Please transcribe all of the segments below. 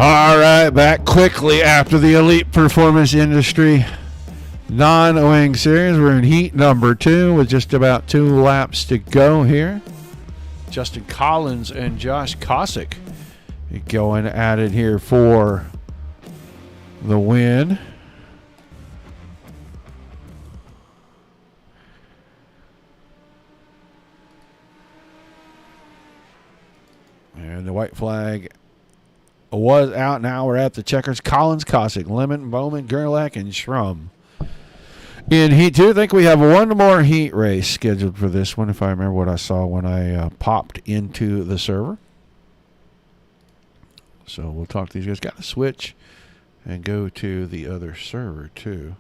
All right, back quickly after the Elite Performance Industry non-wing series. We're in heat number 2 with just about 2 laps to go here. Justin Collins and Josh Kosick going at it here for the win. And the white flag was out. Now we're at the checkers. Collins, Kosick, Lemon, Bowman, Gerlach, and Schrum. In Heat 2, I think we have one more heat race scheduled for this one, if I remember what I saw when I popped into the server. So we'll talk to these guys. Got to switch and go to the other server, too.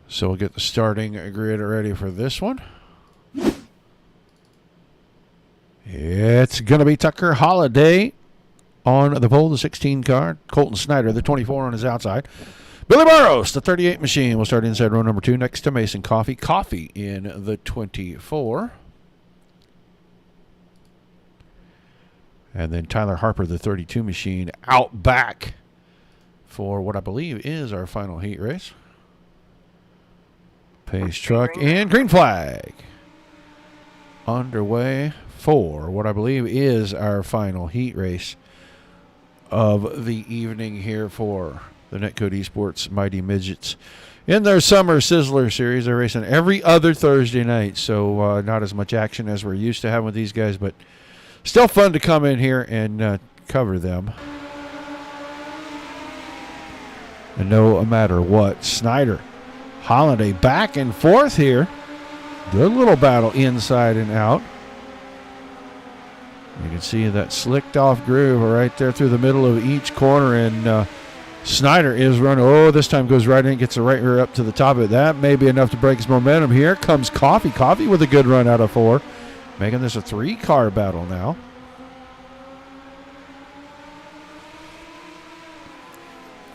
So we'll get the starting grid ready for this one. It's going to be Tucker Holliday on the pole, the 16 car. Colton Snyder, the 24 on his outside. Billy Barros, the 38 machine, will start inside row number 2 next to Mason Coffey. Coffey in the 24. And then Tyler Harper, the 32 machine, out back for what I believe is our final heat race. Pace truck and green flag underway for what I believe is our final heat race of the evening here for the NetCode ESports Mighty Midgets. In their Summer Sizzler series, they're racing every other Thursday night, so not as much action as we're used to having with these guys, but still fun to come in here and cover them. And no matter what, Snyder, Holiday back and forth here. Good little battle inside and out. You can see that slicked off groove right there through the middle of each corner, and Snyder is running. Oh, this time goes right in, gets the right rear up to the top of it. That may be enough to break his momentum. Here comes Coffey. Coffey with a good run out of 4, making this a 3-car battle now.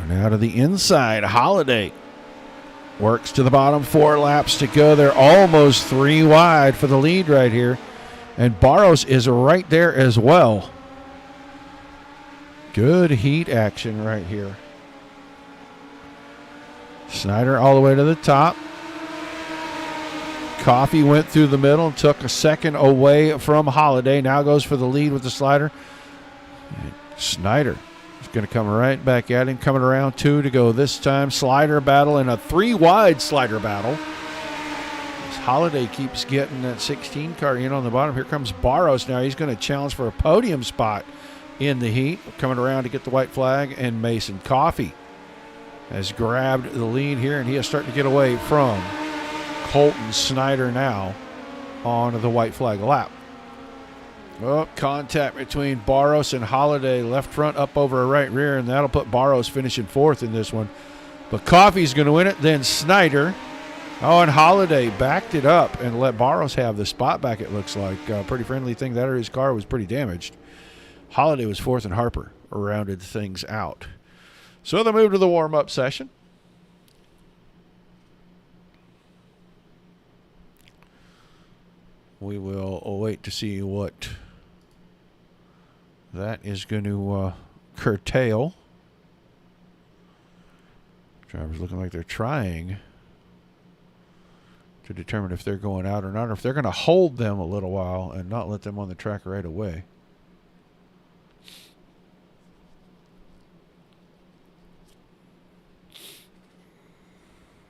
And out of the inside, Holiday works to the bottom, 4 laps to go. They're almost 3 wide for the lead right here. And Barros is right there as well. Good heat action right here. Snyder all the way to the top. Coffey went through the middle, took a second away from Holiday. Now goes for the lead with the slider. And Snyder is going to come right back at him. Coming around 2 to go this time. Slider battle and a 3-wide slider battle. As Holiday keeps getting that 16 car in on the bottom. Here comes Barros now. He's going to challenge for a podium spot in the heat. Coming around to get the white flag. And Mason Coffey has grabbed the lead here, and he is starting to get away from Colton Snyder now on the white flag lap. Oh, contact between Barros and Holiday, left front up over a right rear, and that'll put Barros finishing 4th in this one. But Coffey's going to win it, then Snyder. Oh, and Holiday backed it up and let Barros have the spot back, it looks like. Pretty friendly thing. That or his car was pretty damaged. Holiday was 4th, and Harper rounded things out. So they move to the warm-up session. We will wait to see what that is going to curtail. Drivers looking like they're trying to determine if they're going out or not, or if they're going to hold them a little while and not let them on the track right away.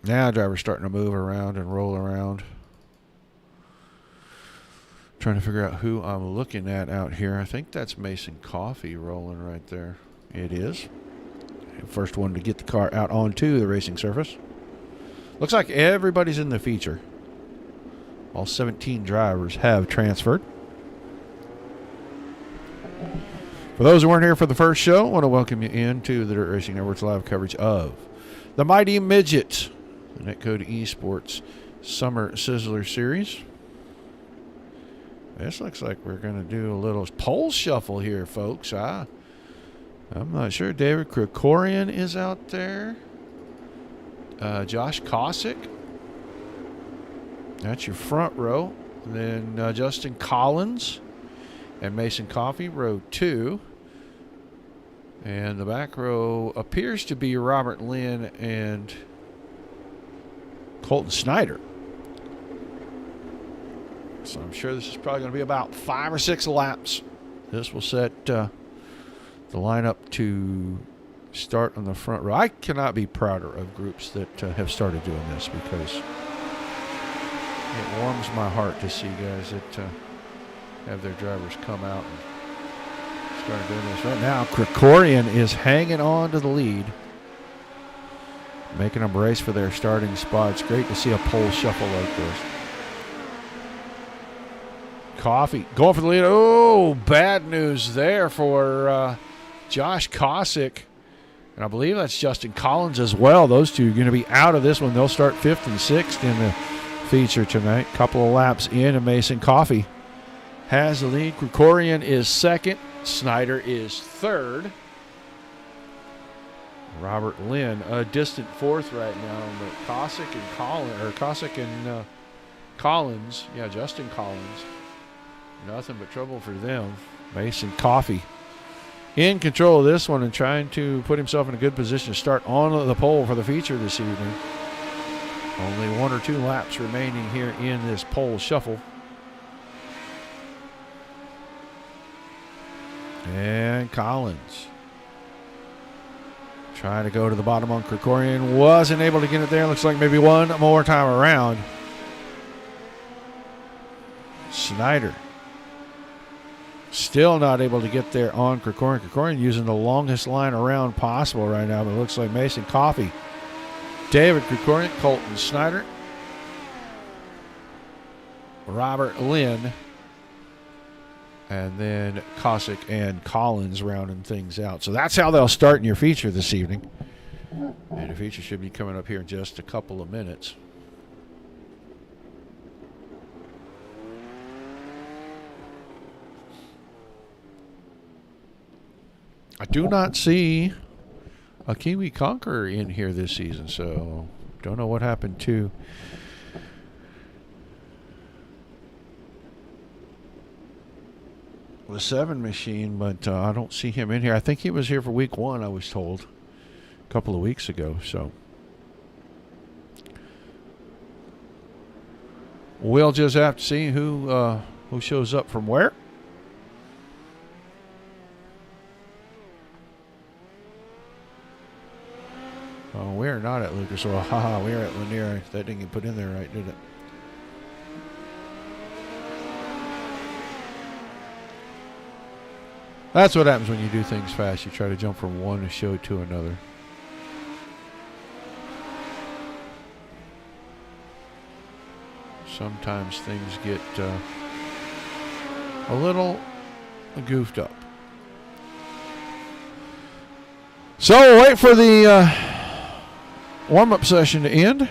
Now drivers starting to move around and roll around. Trying to figure out who I'm looking at out here. I think that's Mason Coffey rolling right there. It is. First one to get the car out onto the racing surface. Looks like everybody's in the feature. All 17 drivers have transferred. For those who weren't here for the first show, I want to welcome you into the Dirt Racing Network's live coverage of the Mighty Midget, the NetCode ESports Summer Sizzler Series. This looks like we're going to do a little pole shuffle here, folks. I'm not sure. David Krikorian is out there. Josh Kosick That's your front row. Then Justin Collins and Mason Coffey, row 2. And the back row appears to be Robert Lynn and Colton Snyder. So I'm sure this is probably going to be about 5 or 6 laps. This will set the lineup to start on the front row. I cannot be prouder of groups that have started doing this, because it warms my heart to see guys that have their drivers come out and start doing this. Right now, Krikorian is hanging on to the lead, making them race for their starting spot. It's great to see a pole shuffle like this. Coffey going for the lead. Oh, bad news there for Josh Cossack. And I believe that's Justin Collins as well. Those two are going to be out of this one. They'll start 5th and 6th in the feature tonight. Couple of laps in, and Mason Coffey has the lead. Krikorian is 2nd. Snyder is 3rd. Robert Lynn a distant 4th right now. But Cossack and Collins, yeah, Justin Collins, nothing but trouble for them. Mason Coffey in control of this one and trying to put himself in a good position to start on the pole for the feature this evening. Only 1 or 2 laps remaining here in this pole shuffle. And Collins trying to go to the bottom on Krikorian. Wasn't able to get it there. Looks like maybe one more time around. Snyder still not able to get there on Krikorian. Krikorian using the longest line around possible right now, but it looks like Mason Coffey, David Krikorian, Colton Snyder, Robert Lynn, and then Cossack and Collins rounding things out. So that's how they'll start in your feature this evening. And the feature should be coming up here in just a couple of minutes. I do not see a Kiwi Conqueror in here this season, so don't know what happened to the 7 machine, but I don't see him in here. I think he was here for week 1, I was told, a couple of weeks ago. So we'll just have to see who shows up from where. Oh, we're not at Lucas Oil. Haha, we're at Lanier. That didn't get put in there right, did it? That's what happens when you do things fast. You try to jump from one show to another. Sometimes things get a little goofed up. So we'll wait for the warm-up session to end.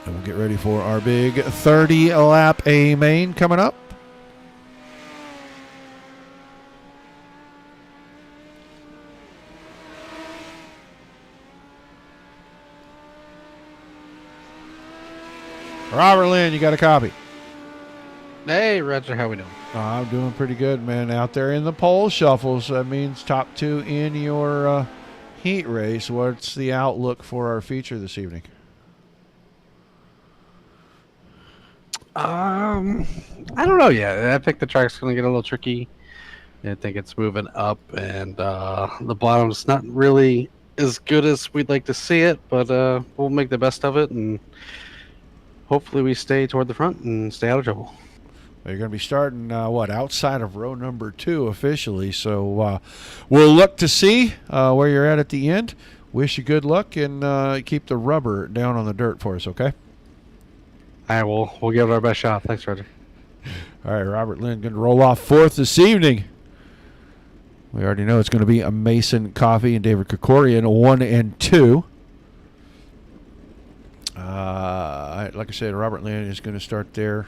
And we'll get ready for our big 30-lap A main coming up. Robert Lynn, you got a copy? Hey, Roger, how we doing? I'm doing pretty good, man. Out there in the pole shuffles, that means top 2 in your heat race. What's the outlook for our feature this evening? I don't know yet. I think the track's going to get a little tricky. I think it's moving up, and the bottom's not really as good as we'd like to see it, but we'll make the best of it, and hopefully we stay toward the front and stay out of trouble. You're going to be starting, outside of row number 2 officially. So we'll look to see where you're at the end. Wish you good luck, and keep the rubber down on the dirt for us, okay? All right, we'll give it our best shot. Thanks, Roger. All right, Robert Lynn going to roll off 4th this evening. We already know it's going to be a Mason Coffey and David Krikorian, 1 and 2. Like I said, Robert Lynn is going to start there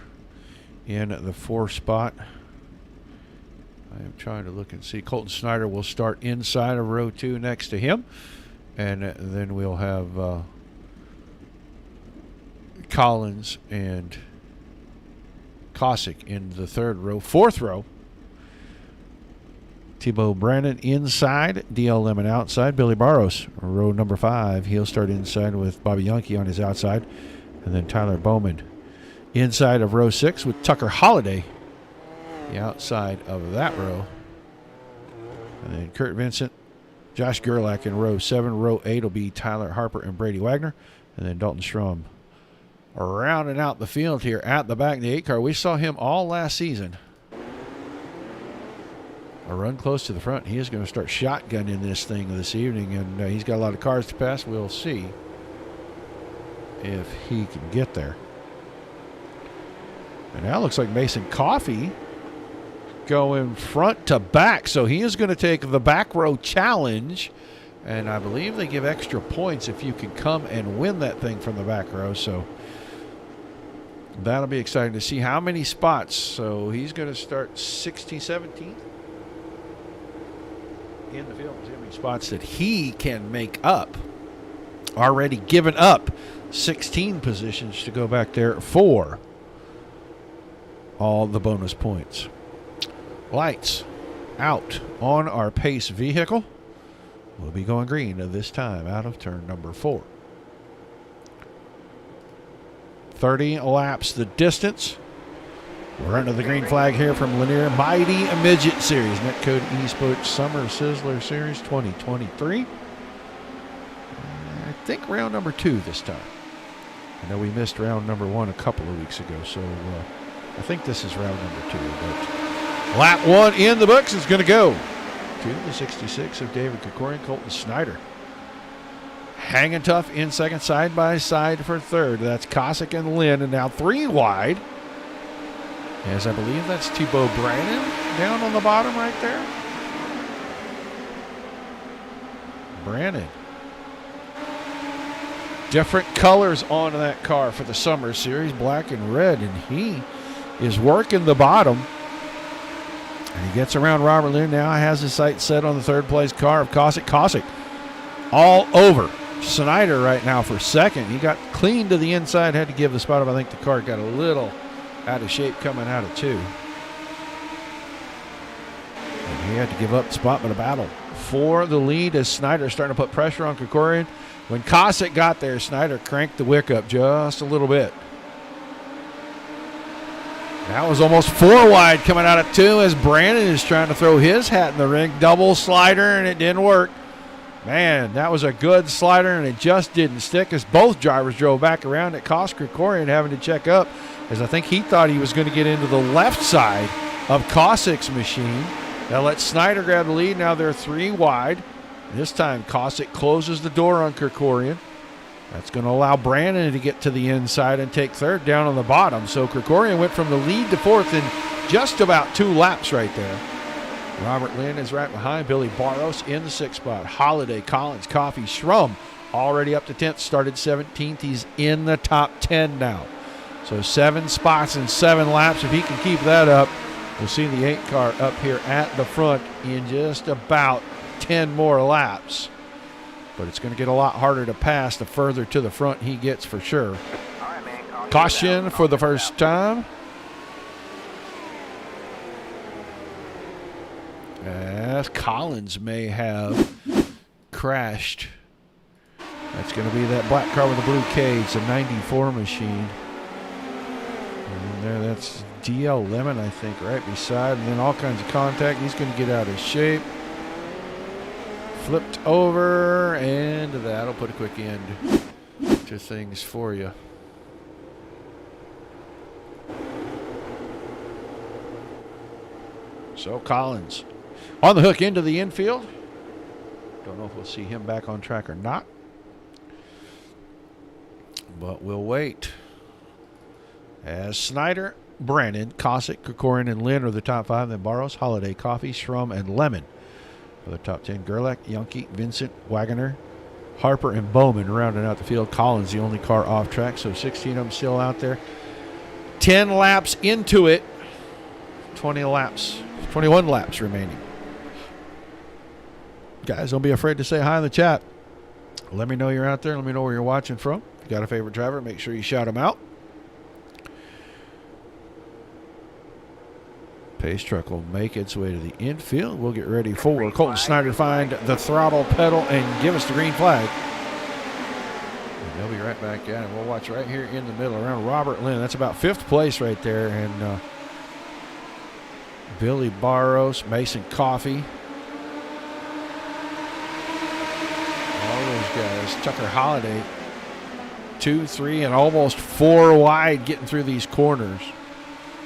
in the 4th spot. I am trying to look and see. Colton Snyder will start inside of row 2 next to him. And then we'll have Collins and Cossack in the third row. Fourth row, Thibaut Brannon inside, DL Lemon outside, Billy Barros, row number 5. He'll start inside with Bobby Yankee on his outside, and then Tyler Bowman inside of row 6 with Tucker Holliday the outside of that row. And then Kurt Vincent, Josh Gerlach in row 7. Row 8 will be Tyler Harper and Brady Wagner. And then Dalton Strom rounding out the field here at the back of the 8 car. We saw him all last season. A run close to the front. He is going to start shotgunning this thing this evening, and he's got a lot of cars to pass. We'll see if he can get there. And now it looks like Mason Coffey going front to back. So he is going to take the back row challenge. And I believe they give extra points if you can come and win that thing from the back row. So that'll be exciting to see how many spots. So he's going to start 16, 17 in the field. See how many spots that he can make up. Already given up 16 positions to go back there for all the bonus points. Lights out on our pace vehicle. We'll be going green this time out of turn number 4. 30 laps the distance. We're under the green flag here from Lanier Mighty Midget Series. NetCode ESports Summer Sizzler Series 2023. I think round number 2 this time. I know we missed round number 1 a couple of weeks ago, so I think this is round number 2. But lap 1 in the books is going to go to the 66 of David Krikorian, Colton Snyder. Hanging tough in second, side by side for third. That's Cossack and Lynn, and now 3 wide. As I believe that's Thibaut Brannon down on the bottom right there. Brannon. Different colors on that car for the Summer Series, black and red, and he is working the bottom. And he gets around Robert Lynn now, has his sights set on the third place car of Cossack. Cossack all over Snyder right now for second. He got clean to the inside, had to give the spot up. I think the car got a little out of shape coming out of 2. And he had to give up the spot, but a battle for the lead as Snyder starting to put pressure on Krikorian. When Cossack got there, Snyder cranked the wick up just a little bit. That was almost 4 wide coming out of 2 as Brandon is trying to throw his hat in the ring. Double slider, and it didn't work. Man, that was a good slider, and it just didn't stick as both drivers drove back around. It cost Krikorian having to check up, as I think he thought he was going to get into the left side of Cossack's machine. That let Snyder grab the lead. Now they're 3 wide. This time Cossack closes the door on Krikorian. That's going to allow Brandon to get to the inside and take third down on the bottom. So Krikorian went from the lead to 4th in just about 2 laps right there. Robert Lynn is right behind. Billy Barros in the 6th spot. Holiday, Collins, Coffey, Schrum already up to 10th. Started 17th. He's in the top 10 now. So 7 spots in 7 laps. If he can keep that up, we'll see the 8 car up here at the front in just about 10 more laps. But it's going to get a lot harder to pass the further to the front he gets for sure. Caution for the first time. As Collins may have crashed. That's going to be that black car with the blue cage, a 94 machine. And there, that's DL Lemon, I think, right beside. And then all kinds of contact. He's going to get out of shape. Flipped over, and that'll put a quick end to things for you. So Collins on the hook into the infield. Don't know if we'll see him back on track or not, but we'll wait. As Snyder, Brannon, Cossack, Krikorian, and Lynn are the top 5. Then Barros, Holiday, Coffey, Schrum, and Lemon for the top 10. Gerlach, Yankee, Vincent, Wagner, Harper, and Bowman rounding out the field. Collins the only car off track, so 16 of them still out there. 10 laps into it. 21 laps remaining. Guys, don't be afraid to say hi in the chat. Let me know you're out there. Let me know where you're watching from. you got a favorite driver, make sure you shout him out. Pace truck will make its way to the infield. We'll get ready for Colton Snyder to find the throttle pedal and give us the green flag. And they'll be right back at it. We'll watch right here in the middle around Robert Lynn. That's about 5th place right there. And Billy Barros, Mason Coffey. All those guys. Tucker Holliday, 2, 3, and almost 4 wide getting through these corners.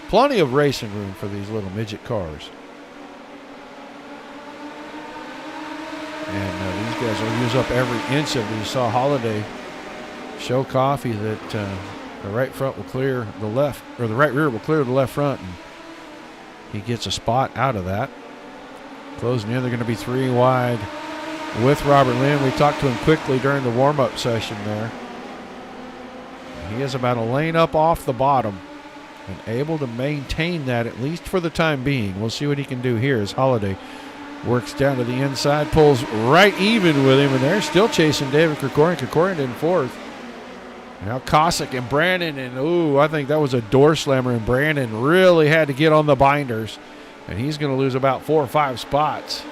Plenty of racing room for these little midget cars. And these guys will use up every inch of these. You saw Holliday show Coffey that the right front will clear the left, or the right rear will clear the left front, and he gets a spot out of that. Closing in, they're going to be 3 wide with Robert Lynn. We talked to him quickly during the warm-up session there. He is about a lane up off the bottom and able to maintain that at least for the time being. We'll see what he can do here as Holliday works down to the inside, pulls right even with him, and they're still chasing David Krikorian. Krikorian in 4th. Now Cossack and Brandon, and I think that was a door slammer, and Brandon really had to get on the binders, and he's going to lose about 4 or 5 spots.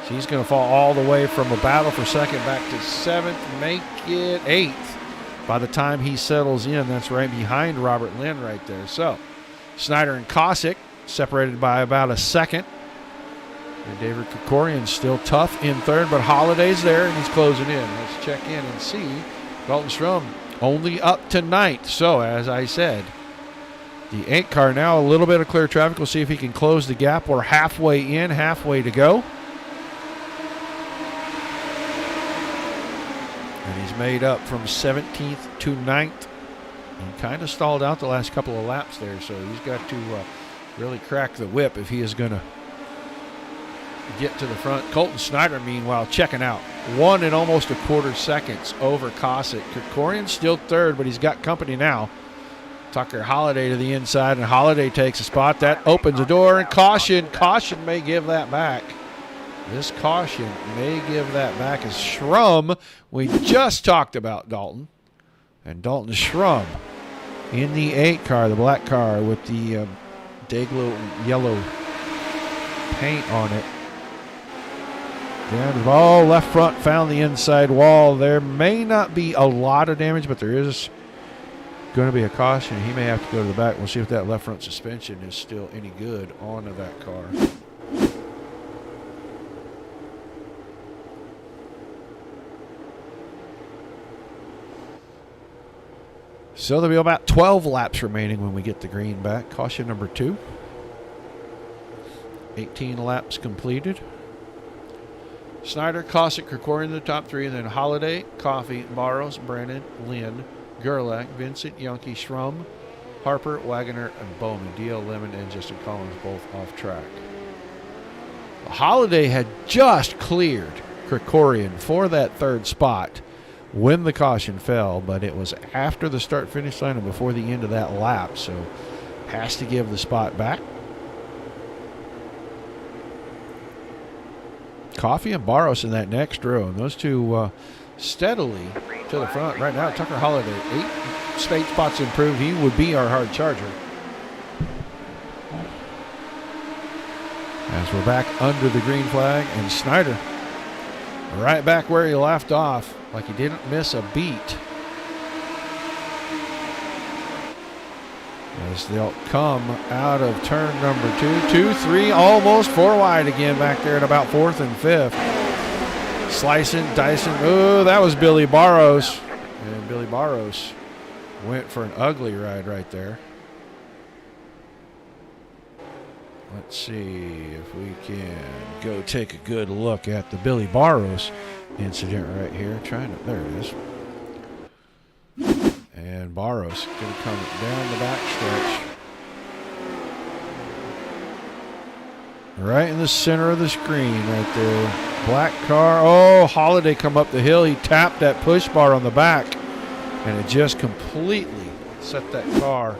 So he's going to fall all the way from a battle for second back to 7th, make it 8th. By the time he settles in, that's right behind Robert Lynn right there. So Snyder and Cossack separated by about a second. And David Krikorian still tough in 3rd, but Holliday's there, and he's closing in. Let's check in and see. Dalton Strum only up to 9th. So, as I said, the 8 car now a little bit of clear traffic. We'll see if he can close the gap. We're halfway in, halfway to go. And he's made up from 17th to 9th. And kind of stalled out the last couple of laps there. So he's got to really crack the whip if he is going to get to the front. Colton Snyder, meanwhile, checking out. 1 and almost a quarter seconds over Cossack. Krikorian still 3rd, but he's got company now. Tucker Holliday to the inside, and Holliday takes a spot. That opens the door, and caution. Caution may give that back. This caution may give that back as Schrum, we just talked about Dalton. And Dalton Schrum in the 8 car, the black car with the Dayglow yellow paint on it. Down to the ball, left front, found the inside wall. There may not be a lot of damage, but there is going to be a caution. He may have to go to the back. We'll see if that left front suspension is still any good onto that car. So there'll be about 12 laps remaining when we get the green back. Caution number 2. 18 laps completed. Snyder, Cossack, Krikorian in the top 3, and then Holliday, Coffey, Barros, Brandon, Lynn, Gerlach, Vincent, Yonke, Schrum, Harper, Wagoner, and Bowman. D.L. Lemon and Justin Collins both off track. Holliday had just cleared Krikorian for that 3rd spot when the caution fell, but it was after the start-finish line and before the end of that lap, so has to give the spot back. Coffey and Barros in that next row, and those two steadily to the front right now. Tucker Holliday, 8 straight spots improved. He would be our hard charger. As we're back under the green flag, and Snyder right back where he left off, like he didn't miss a beat. As they'll come out of turn number 2, 2, 3, almost 4 wide again back there at about 4th and 5th. Slicing, dicing. Oh, that was Billy Barros. And Billy Barros went for an ugly ride right there. Let's see if we can go take a good look at the Billy Barros incident right here. There it is. And Barros going to come down the back stretch. Right in the center of the screen right there. Black car. Oh, Holliday come up the hill. He tapped that push bar on the back, and it just completely set that car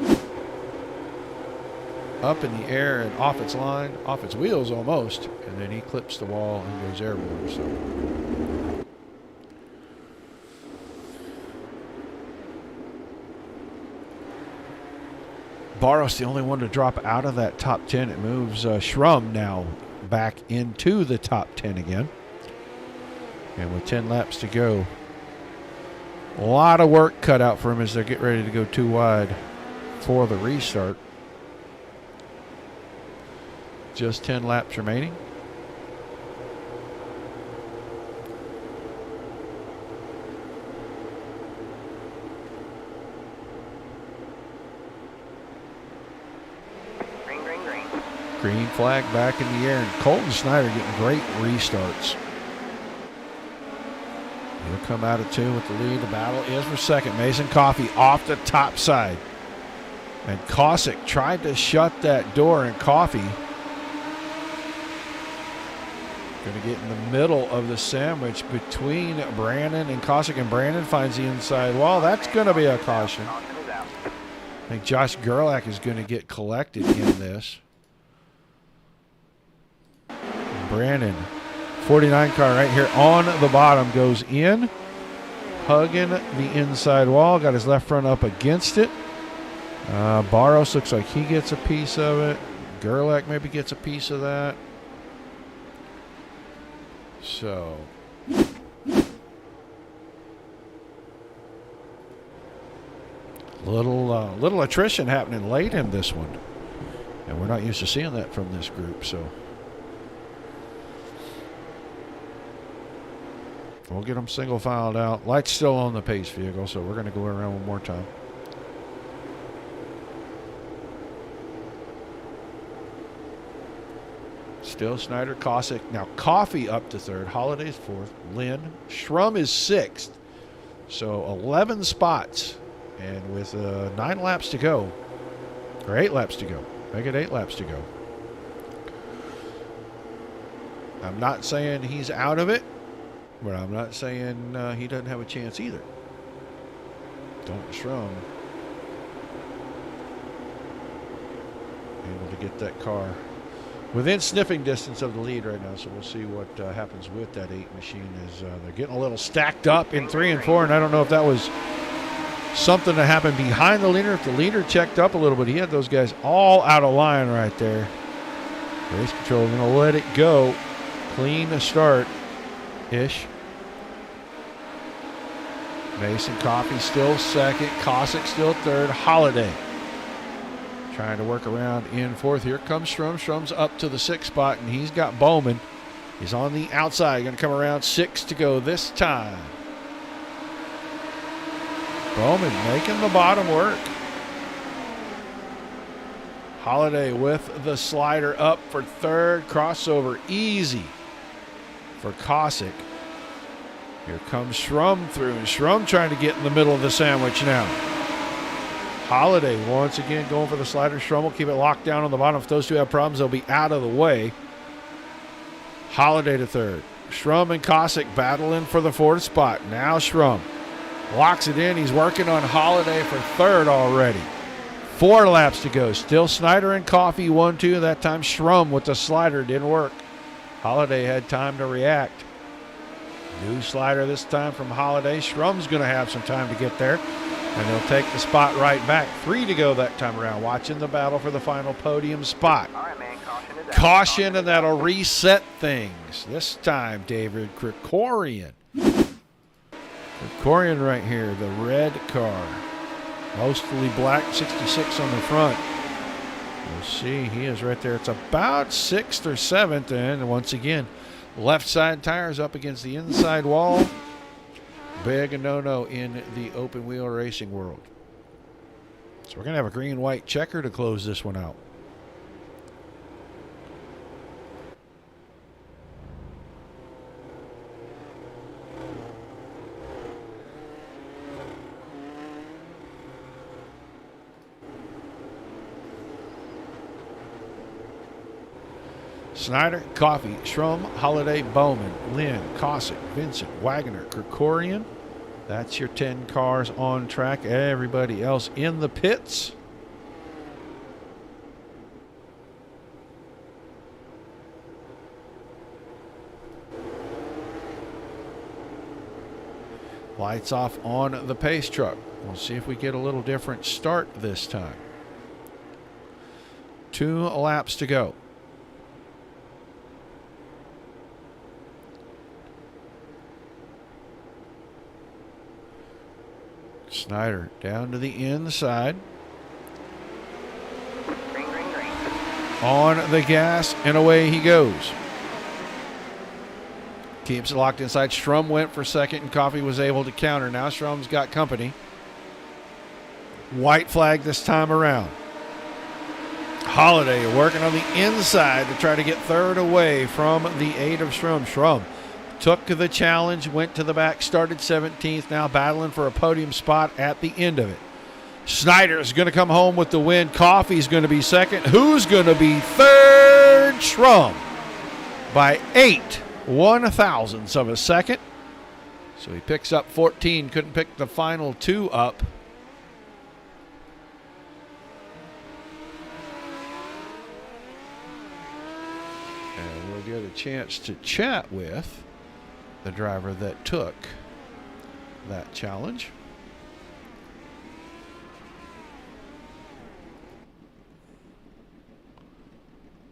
up in the air and off its line, off its wheels almost, and then he clips the wall and goes airborne. So Barros the only one to drop out of that top 10. It moves Schrum now back into the top 10 again. And with 10 laps to go, a lot of work cut out for him as they get ready to go 2 wide for the restart. Just 10 laps remaining. Green flag back in the air, and Colton Snyder getting great restarts. He'll come out of 2 with the lead. The battle is for second. Mason Coffey off the top side. And Cossack tried to shut that door, and Coffey going to get in the middle of the sandwich between Brandon and Cossack, and Brandon finds the inside wall. That's going to be a caution. I think Josh Gerlach is going to get collected in this. Brandon, 49 car right here on the bottom, goes in, hugging the inside wall, got his left front up against it. Barros looks like he gets a piece of it. Gerlach maybe gets a piece of that. So, little attrition happening late in this one, and we're not used to seeing that from this group. So. We'll get them single filed out. Light's still on the pace vehicle, so we're going to go around one more time. Still Snyder, Cossack. Now Coffey up to 3rd. Holiday's 4th. Lynn. Schrum is 6th. So 11 spots. And with 9 laps to go, or 8 laps to go. Make it 8 laps to go. I'm not saying he's out of it. But I'm not saying he doesn't have a chance either. Don't Schrum able to get that car within sniffing distance of the lead right now. So we'll see what happens with that 8 machine as they're getting a little stacked up in 3 and 4. And I don't know if that was something that happened behind the leader. If the leader checked up a little bit, he had those guys all out of line right there. Race control going to let it go. Clean start-ish. Mason Coffey still 2nd. Cossack still 3rd. Holiday trying to work around in 4th. Here comes Schrum. Schrum's up to the 6th spot, and he's got Bowman. He's on the outside. Going to come around. 6 to go this time. Bowman making the bottom work. Holiday with the slider up for 3rd. Crossover easy for Cossack. Here comes Schrum through, and Schrum trying to get in the middle of the sandwich now. Holiday once again going for the slider. Schrum will keep it locked down on the bottom. If those two have problems, they'll be out of the way. Holiday to 3rd. Schrum and Cossack battling for the 4th spot. Now Schrum locks it in. He's working on Holiday for 3rd already. 4 laps to go. Still Snyder and Coffey 1-2. That time Schrum with the slider didn't work. Holiday had time to react. New slider this time from Holiday. Schrum's going to have some time to get there, and they'll take the spot right back. 3 to go that time around. Watching the battle for the final podium spot. All right, man. Caution, and that'll reset things. This time, David Krikorian. Krikorian right here, the red car. Mostly black, 66 on the front. We'll see. He is right there. It's about 6th or 7th, and once again, left side tires up against the inside wall. Big no-no in the open wheel racing world. So we're going to have a green-white checker to close this one out. Snyder, Coffey, Schrum, Holiday, Bowman, Lynn, Cossack, Vincent, Wagner, Krikorian. That's your 10 cars on track. Everybody else in the pits. Lights off on the pace truck. We'll see if we get a little different start this time. 2 laps to go. Snyder down to the inside. On the gas, and away he goes. Keeps it locked inside. Strum went for second, and Coffee was able to counter. Now Strum's got company. White flag this time around. Holiday working on the inside to try to get third away from the 8 of Strum. Strum took the challenge, went to the back, started 17th, now battling for a podium spot at the end of it. Snyder's going to come home with the win. Coffee's going to be second. Who's going to be third? Strum by 8 1/1000ths of a second. So he picks up 14. Couldn't pick the final 2 up. And we'll get a chance to chat with the driver that took that challenge.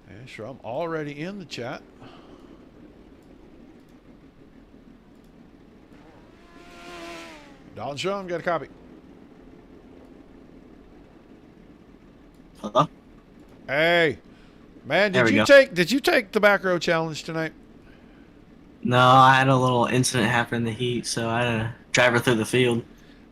And Strum already in the chat. Dalton Strum, got a copy. Hello? Hey, man, There we go. did you take the back row challenge tonight? No, I had a little incident happen in the heat, so I had to drive her through the field.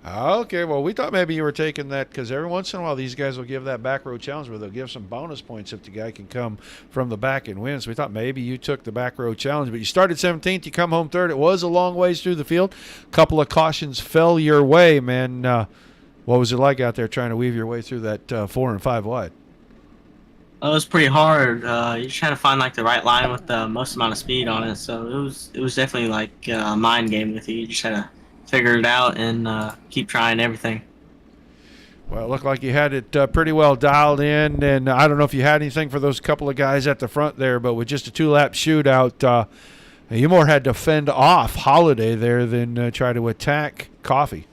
Okay, well, we thought maybe you were taking that because every once in a while these guys will give that back row challenge where they'll give some bonus points if the guy can come from the back and win. So we thought maybe you took the back row challenge, but you started 17th, you come home third. It was a long ways through the field. A couple of cautions fell your way, man. What was it like out there trying to weave your way through that 4 and 5 wide? It was pretty hard. You're trying to find like the right line with the most amount of speed on it, so it was definitely like a mind game with you. You just had to figure it out and keep trying everything. Well, it looked like you had it pretty well dialed in, and I don't know if you had anything for those couple of guys at the front there, but with just a 2-lap shootout, you more had to fend off Holiday there than try to attack Coffee.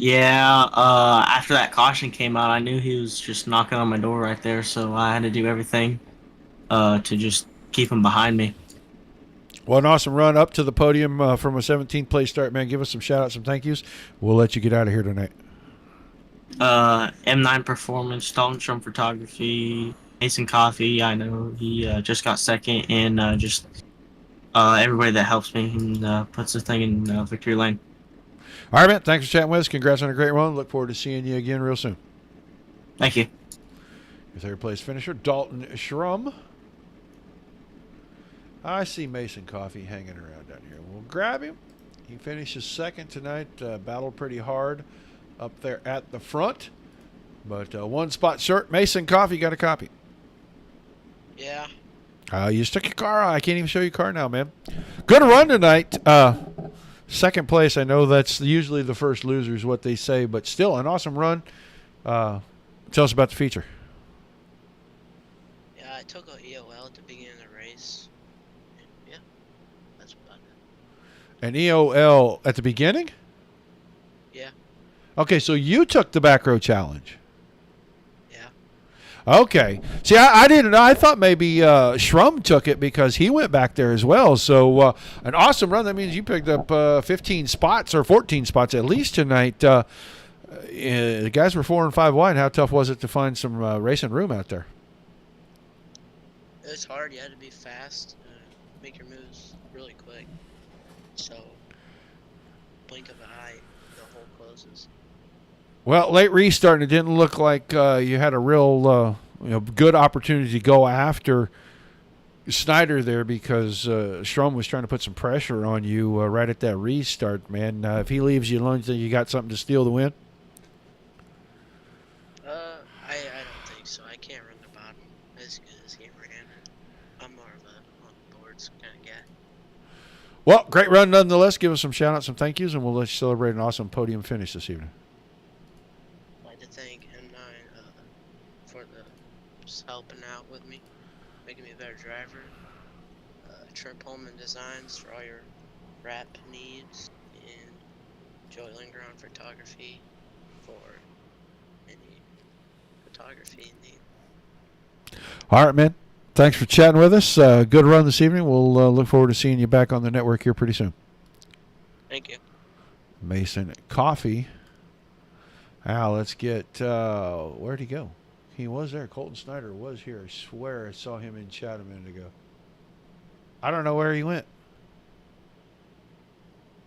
Yeah, after that caution came out, I knew he was just knocking on my door right there, so I had to do everything to just keep him behind me. Well, an awesome run up to the podium from a 17th place start, man. Give us some shout-outs, some thank yous. We'll let you get out of here tonight. M9 Performance, Dalton Strum Photography, Mason Coffee, I know he just got second, and just everybody that helps me and puts the thing in victory lane. All right, man. Thanks for chatting with us. Congrats on a great run. Look forward to seeing you again real soon. Thank you. Your third place finisher, Dalton Strum. I see Mason Coffee hanging around down here. We'll grab him. He finishes second tonight. Battled pretty hard up there at the front. But one spot short. Mason Coffee got a copy. Yeah. You just took your car. I can't even show you your car now, man. Good run tonight. Second place. I know that's usually the first loser is what they say, but still an awesome run. Tell us about the feature. Yeah, I took a EOL at the beginning of the race. And yeah, that's about it. An EOL at the beginning? Yeah. Okay, so you took the back row challenge. Yeah. Okay. See, I didn't know. I thought maybe Strum took it because he went back there as well. So an awesome run. That means you picked up 15 spots or 14 spots at least tonight. The guys were 4 and 5 wide. How tough was it to find some racing room out there? It was hard. You had to be fast, make your moves really quick. So, blink of an eye, the hole closes. Well, late restart, it didn't look like you had a real good opportunity to go after Snyder there because Strum was trying to put some pressure on you right at that restart, man. If he leaves you alone, you got something to steal the win? I don't think so. I can't run the bottom as good as he ran. I'm more of a on the boards kind of guy. Well, great run nonetheless. Give us some shout-outs, some thank yous, and we'll let you celebrate an awesome podium finish this evening. I'd like to thank M9 for just helping out with me, making me a better driver. Trip Pullman Designs for all your wrap needs, and Joy Linger on photography for any photography photography you need. All right, man. Thanks for chatting with us. Good run this evening. We'll look forward to seeing you back on the network here pretty soon. Thank you. Mason Coffee. Now let's get, where'd he go? He was there. Colton Snyder was here. I swear I saw him in chat a minute ago. I don't know where he went.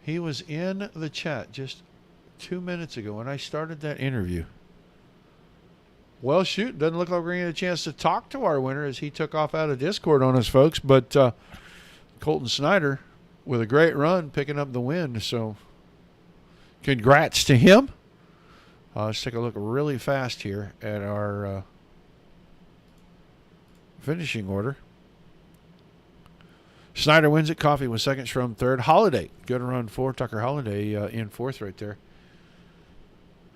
He was in the chat just 2 minutes ago when I started that interview. Well, shoot, doesn't look like we're going to get a chance to talk to our winner as he took off out of Discord on us, folks. But Colton Snyder with a great run picking up the win. So congrats to him. Let's take a look really fast here at our finishing order. Snyder wins it. Coffee was second. Strom third. Holiday, good run for Tucker Holiday in fourth right there.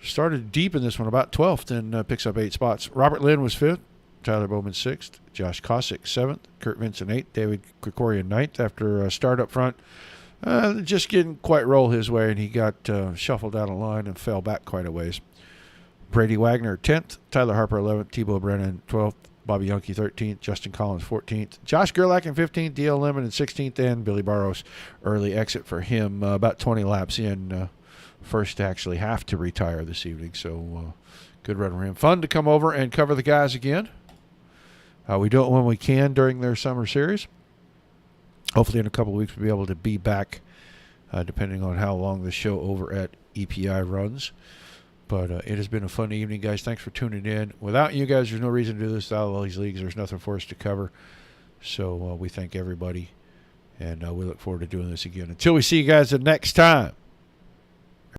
Started deep in this one, about 12th, and picks up 8 spots. Robert Lynn was 5th. Tyler Bowman 6th. Josh Cosick 7th. Kurt Vincent 8th. David Krikorian 9th after a start up front. Just didn't quite roll his way, and he got shuffled out of line and fell back quite a ways. Brady Wagner 10th. Tyler Harper 11th. Tebow Brennan 12th. Bobby Yonke 13th. Justin Collins 14th. Josh Gerlach in 15th. DL Lemon in 16th. And Billy Barros, early exit for him, about 20 laps in. First to actually have to retire this evening. So good run for him. Fun to come over and cover the guys again. We do it when we can during their summer series. Hopefully in a couple of weeks we'll be able to be back, depending on how long the show over at EPI runs. But it has been a fun evening, guys. Thanks for tuning in. Without you guys, there's no reason to do this without all these leagues. There's nothing for us to cover. So we thank everybody, and we look forward to doing this again. Until we see you guys the next time.